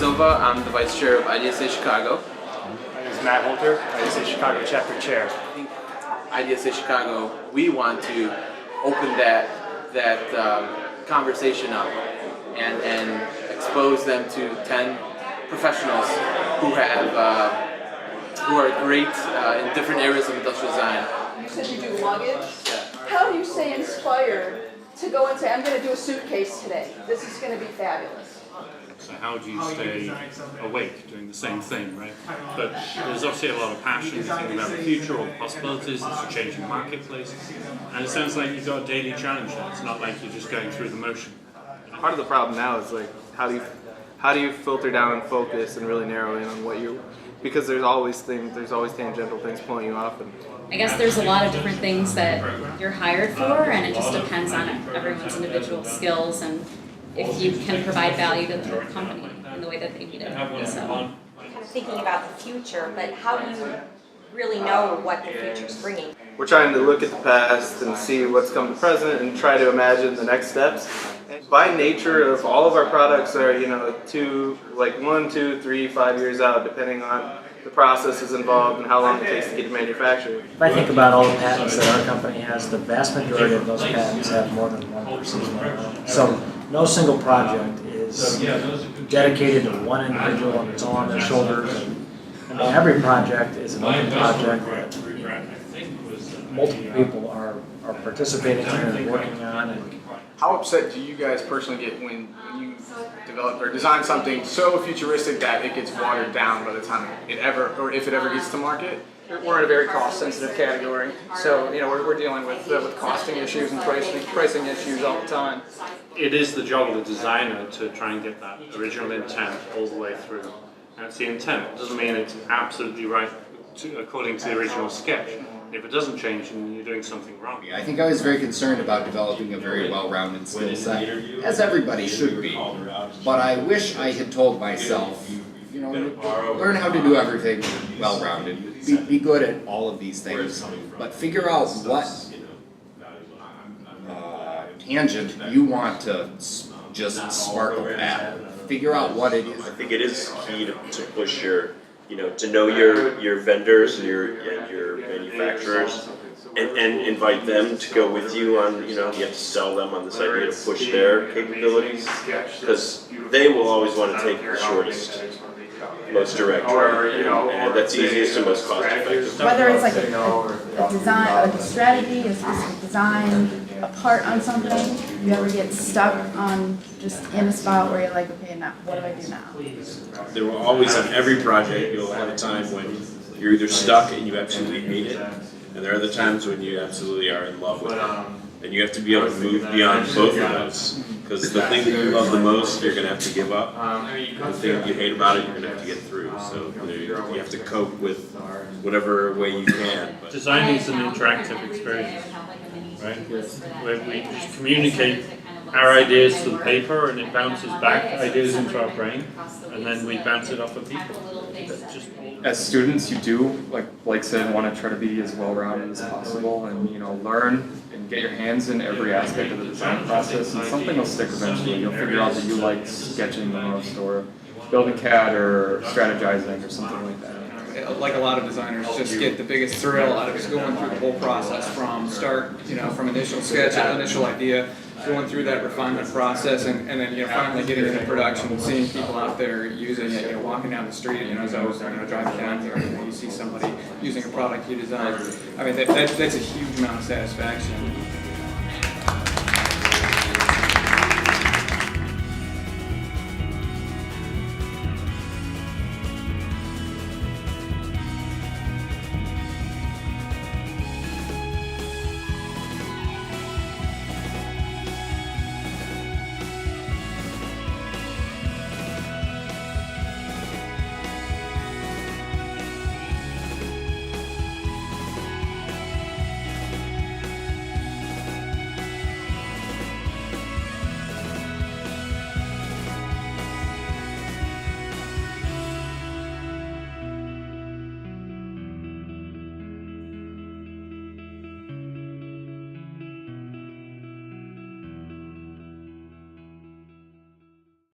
Silva. I'm the Vice Chair of IDSA Chicago. My name is Matt Holter, IDSA Chicago Chapter Chair. I think IDSA Chicago, we want to open that conversation up and expose them to 10 professionals who are great in different areas of industrial design. You said you do luggage? Yeah. How do you stay inspired to go and say, I'm going to do a suitcase today. This is going to be fabulous. So how do you stay awake doing the same thing, right? But there's obviously a lot of passion, you think about the future or possibilities, it's a changing marketplace, and it sounds like you've got a daily challenge there. It's not like you're just going through the motion. Part of the problem now is like how do you filter down and focus and really narrow in on what you, because there's always tangential things pulling you off. And I guess there's a lot of different things that you're hired for, and it just depends on everyone's individual skills and if you can provide value to the company in the way that they need it. So. Kind of thinking about the future, but how do you really know what the future's bringing? we're trying to look at the past and see what's come to present and try to imagine the next steps. And by nature of all of our products are, 1, 2, 3, 5 years out, depending on the processes involved and how long it takes to get manufactured. If I think about all the patents that our company has, the vast majority of those patents have more than one person's name. So no single project is dedicated to one individual and it's all on their shoulders. And every project is an open project that multiple people are participating in and working on. And How upset do you guys personally get when you develop or design something so futuristic that it gets watered down by the time it ever, or if it ever gets to market? We're in a very cost-sensitive category, so we're dealing with costing issues and pricing issues all the time. It is the job of the designer to try and get that original intent all the way through. That's the intent. It doesn't mean it's absolutely right according to the original sketch. If it doesn't change, then you're doing something wrong. I think I was very concerned about developing a very well-rounded skill set, as everybody should be. But I wish I had told myself, learn how to do everything well-rounded. Be good at all of these things, but figure out what tangent you want to just sparkle at. Figure out what it is. I think it is key to push your, to know your vendors and your manufacturers, and invite them to go with you on, you have to sell them on this idea to push their capabilities, because they will always want to take the shortest, most direct route, and that's easiest and most cost effective. Whether it's like a design, like a strategy, a specific design, a part on something, you ever get stuck on just in a spot where you're like, okay, now what do I do now? There will always, on every project, you'll have a time when you're either stuck and you absolutely hate it, and there are other times when you absolutely are in love with it. And you have to be able to move beyond both of those, because the thing that you love the most, you're going to have to give up. The thing that you hate about it, you're going to have to get through. So you have to cope with whatever way you can. But Design is an interactive experience, right? Where we just communicate our ideas to the paper and it bounces back ideas into our brain, and then we bounce it off of people. As students, you do, like Blake said, want to try to be as well-rounded as possible and learn and get your hands in every aspect of the design process, and something will stick eventually. You'll figure out that you like sketching the most, or building CAD, or strategizing, or something like that. Like a lot of designers, just get the biggest thrill out of just going through the whole process from start, from initial sketch, initial idea, going through that refinement process, and then finally getting into production and seeing people out there using it. Walking down the street, as I was driving down here, you see somebody using a product you designed. I mean, that's a huge amount of satisfaction.